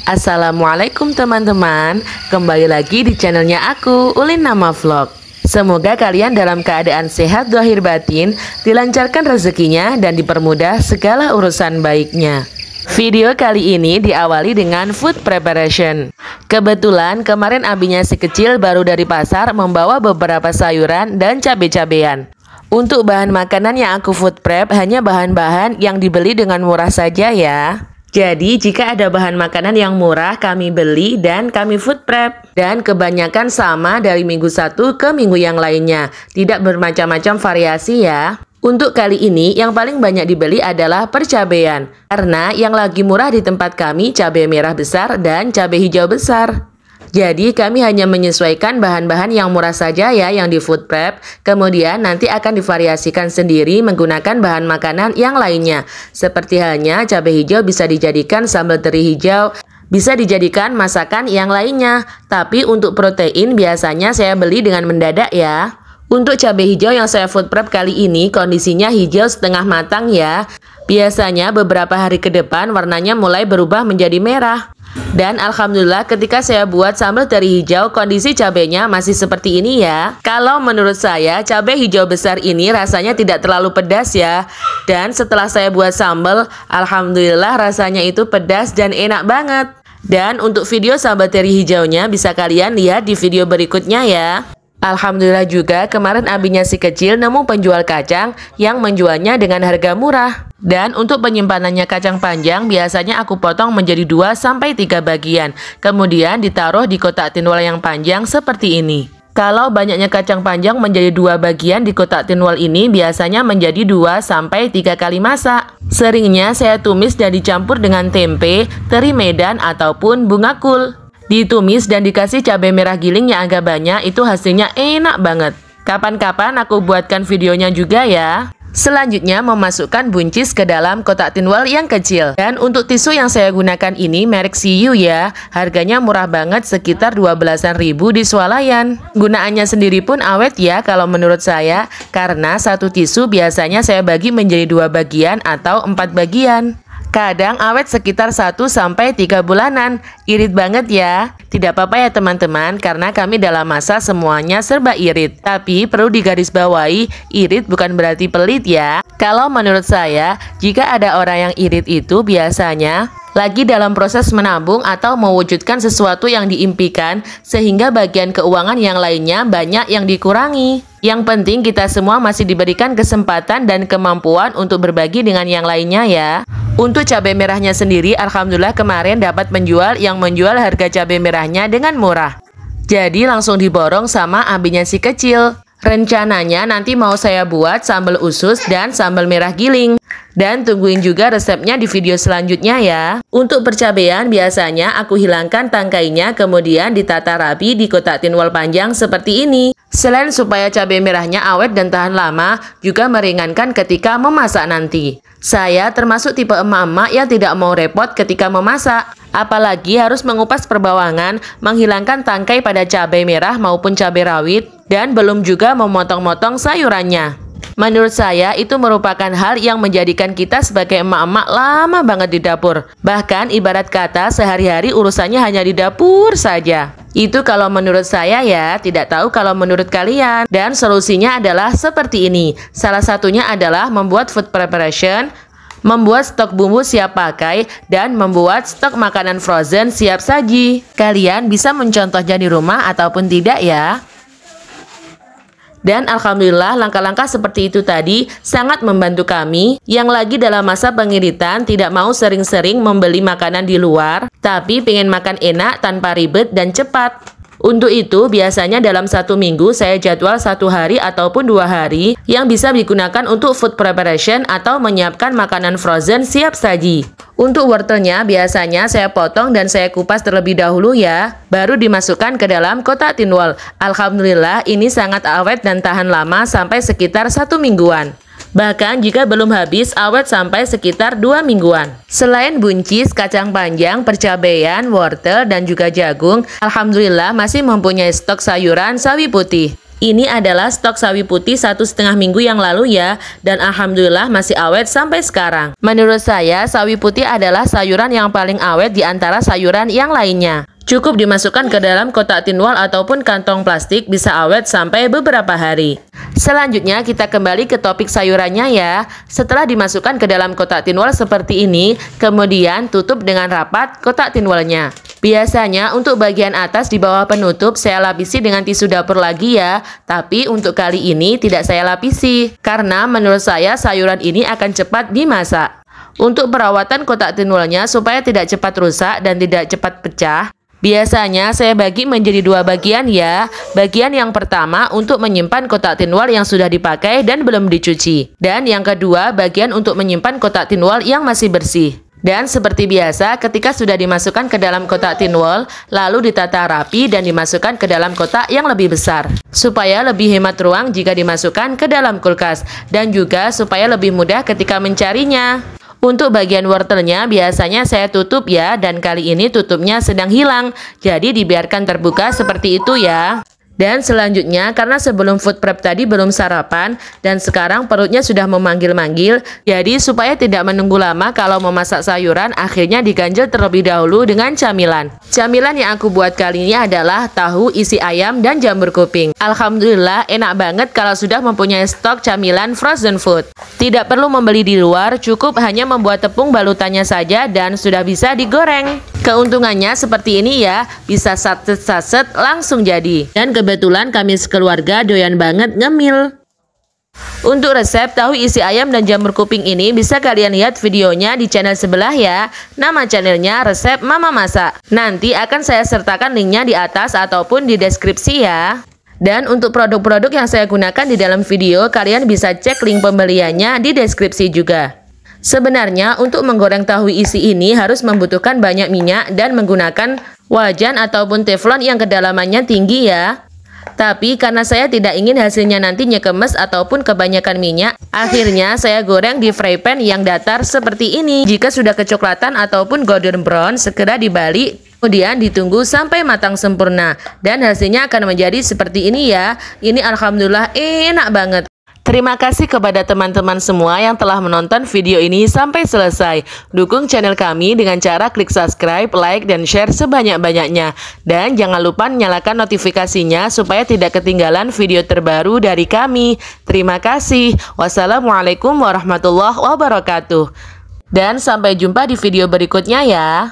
Assalamualaikum teman-teman, kembali lagi di channelnya aku, Ulin Nama Vlog. Semoga kalian dalam keadaan sehat zahir batin, dilancarkan rezekinya dan dipermudah segala urusan baiknya. Video kali ini diawali dengan food preparation. Kebetulan kemarin abinya si kecil baru dari pasar membawa beberapa sayuran dan cabai-cabean. Untuk bahan makanan yang aku food prep hanya bahan-bahan yang dibeli dengan murah saja ya. Jadi jika ada bahan makanan yang murah kami beli dan kami food prep. Dan kebanyakan sama dari minggu satu ke minggu yang lainnya. Tidak bermacam-macam variasi ya. Untuk kali ini yang paling banyak dibeli adalah percabean. Karena yang lagi murah di tempat kami cabai merah besar dan cabai hijau besar. Jadi kami hanya menyesuaikan bahan-bahan yang murah saja ya yang di food prep. Kemudian nanti akan divariasikan sendiri menggunakan bahan makanan yang lainnya. Seperti halnya cabai hijau bisa dijadikan sambal teri hijau, bisa dijadikan masakan yang lainnya. Tapi untuk protein biasanya saya beli dengan mendadak ya. Untuk cabai hijau yang saya food prep kali ini kondisinya hijau setengah matang ya. Biasanya beberapa hari ke depan warnanya mulai berubah menjadi merah. Dan alhamdulillah ketika saya buat sambal teri hijau kondisi cabenya masih seperti ini ya. Kalau menurut saya cabai hijau besar ini rasanya tidak terlalu pedas ya. Dan setelah saya buat sambal, alhamdulillah rasanya itu pedas dan enak banget. Dan untuk video sambal teri hijaunya bisa kalian lihat di video berikutnya ya. Alhamdulillah juga kemarin abinya si kecil nemu penjual kacang yang menjualnya dengan harga murah. Dan untuk penyimpanannya kacang panjang biasanya aku potong menjadi 2-3 bagian. Kemudian ditaruh di kotak tinwal yang panjang seperti ini. Kalau banyaknya kacang panjang menjadi 2 bagian di kotak tinwal ini biasanya menjadi 2-3 kali masak. Seringnya saya tumis dan dicampur dengan tempe, teri medan ataupun bunga kul. Ditumis dan dikasih cabai merah giling yang agak banyak, itu hasilnya enak banget. Kapan-kapan aku buatkan videonya juga ya. Selanjutnya memasukkan buncis ke dalam kotak tinwal yang kecil. Dan untuk tisu yang saya gunakan ini merek CU ya. Harganya murah banget sekitar 12.000 di swalayan. Gunaannya sendiri pun awet ya kalau menurut saya. Karena satu tisu biasanya saya bagi menjadi 2 bagian atau 4 bagian. Kadang awet sekitar 1-3 bulanan. Irit banget ya. Tidak apa-apa ya teman-teman, karena kami dalam masa semuanya serba irit. Tapi perlu digarisbawahi, irit bukan berarti pelit ya. Kalau menurut saya, jika ada orang yang irit itu biasanya lagi dalam proses menabung atau mewujudkan sesuatu yang diimpikan, sehingga bagian keuangan yang lainnya banyak yang dikurangi. Yang penting kita semua masih diberikan kesempatan dan kemampuan untuk berbagi dengan yang lainnya ya. Untuk cabai merahnya sendiri, alhamdulillah kemarin dapat penjual yang menjual harga cabai merahnya dengan murah. Jadi langsung diborong sama abinya si kecil. Rencananya nanti mau saya buat sambal usus dan sambal merah giling. Dan tungguin juga resepnya di video selanjutnya ya. Untuk percabean biasanya aku hilangkan tangkainya kemudian ditata rapi di kotak tinwal panjang seperti ini. Selain supaya cabai merahnya awet dan tahan lama, juga meringankan ketika memasak nanti. Saya termasuk tipe emak-emak yang tidak mau repot ketika memasak. Apalagi harus mengupas perbawangan, menghilangkan tangkai pada cabai merah maupun cabai rawit, dan belum juga memotong-motong sayurannya. Menurut saya itu merupakan hal yang menjadikan kita sebagai emak-emak lama banget di dapur. Bahkan ibarat kata sehari-hari urusannya hanya di dapur saja. Itu kalau menurut saya ya, tidak tahu kalau menurut kalian. Dan solusinya adalah seperti ini. Salah satunya adalah membuat food preparation, membuat stok bumbu siap pakai, dan membuat stok makanan frozen siap saji. Kalian bisa mencontohnya di rumah ataupun tidak ya. Dan alhamdulillah langkah-langkah seperti itu tadi sangat membantu kami yang lagi dalam masa pengiritan tidak mau sering-sering membeli makanan di luar, tapi pengen makan enak tanpa ribet dan cepat. Untuk itu biasanya dalam 1 minggu saya jadwal 1 hari ataupun 2 hari yang bisa digunakan untuk food preparation atau menyiapkan makanan frozen siap saji. Untuk wortelnya biasanya saya potong dan saya kupas terlebih dahulu ya, baru dimasukkan ke dalam kotak tinwal. Alhamdulillah ini sangat awet dan tahan lama sampai sekitar 1 mingguan. Bahkan jika belum habis, awet sampai sekitar 2 mingguan. Selain buncis, kacang panjang, percabean, wortel, dan juga jagung, alhamdulillah masih mempunyai stok sayuran sawi putih. Ini adalah stok sawi putih 1,5 minggu yang lalu ya, dan alhamdulillah masih awet sampai sekarang. Menurut saya, sawi putih adalah sayuran yang paling awet di antara sayuran yang lainnya. Cukup dimasukkan ke dalam kotak tinwal ataupun kantong plastik, bisa awet sampai beberapa hari. Selanjutnya kita kembali ke topik sayurannya ya. Setelah dimasukkan ke dalam kotak tinwal seperti ini, kemudian tutup dengan rapat kotak tinwalnya. Biasanya untuk bagian atas di bawah penutup saya lapisi dengan tisu dapur lagi ya. Tapi untuk kali ini tidak saya lapisi, karena menurut saya sayuran ini akan cepat dimasak. Untuk perawatan kotak tinwalnya supaya tidak cepat rusak dan tidak cepat pecah, biasanya saya bagi menjadi dua bagian ya. Bagian yang pertama untuk menyimpan kotak tinwal yang sudah dipakai dan belum dicuci. Dan yang kedua bagian untuk menyimpan kotak tinwal yang masih bersih. Dan seperti biasa ketika sudah dimasukkan ke dalam kotak tinwal, lalu ditata rapi dan dimasukkan ke dalam kotak yang lebih besar. Supaya lebih hemat ruang jika dimasukkan ke dalam kulkas. Dan juga supaya lebih mudah ketika mencarinya. Untuk bagian wortelnya biasanya saya tutup ya, dan kali ini tutupnya sedang hilang. Jadi dibiarkan terbuka seperti itu ya. Dan selanjutnya karena sebelum food prep tadi belum sarapan dan sekarang perutnya sudah memanggil-manggil, jadi supaya tidak menunggu lama kalau memasak sayuran, akhirnya diganjel terlebih dahulu dengan camilan. Camilan yang aku buat kali ini adalah tahu isi ayam dan jamur kuping. Alhamdulillah enak banget kalau sudah mempunyai stok camilan frozen food. Tidak perlu membeli di luar, cukup hanya membuat tepung balutannya saja dan sudah bisa digoreng. Keuntungannya seperti ini ya, bisa saset-saset langsung jadi. Dan kebetulan kami sekeluarga doyan banget ngemil. Untuk resep tahu isi ayam dan jamur kuping ini bisa kalian lihat videonya di channel sebelah ya. Nama channelnya Resep Mama Masak. Nanti akan saya sertakan linknya di atas ataupun di deskripsi ya. Dan untuk produk-produk yang saya gunakan di dalam video, kalian bisa cek link pembeliannya di deskripsi juga. Sebenarnya untuk menggoreng tahu isi ini harus membutuhkan banyak minyak dan menggunakan wajan ataupun teflon yang kedalamannya tinggi ya. Tapi karena saya tidak ingin hasilnya nantinya kemes ataupun kebanyakan minyak, akhirnya saya goreng di fry pan yang datar seperti ini. Jika sudah kecoklatan ataupun golden brown, segera dibalik, kemudian ditunggu sampai matang sempurna. Dan hasilnya akan menjadi seperti ini ya. Ini alhamdulillah enak banget. Terima kasih kepada teman-teman semua yang telah menonton video ini sampai selesai. Dukung channel kami dengan cara klik subscribe, like, dan share sebanyak-banyaknya. Dan jangan lupa nyalakan notifikasinya supaya tidak ketinggalan video terbaru dari kami. Terima kasih. Wassalamualaikum warahmatullahi wabarakatuh. Dan sampai jumpa di video berikutnya ya.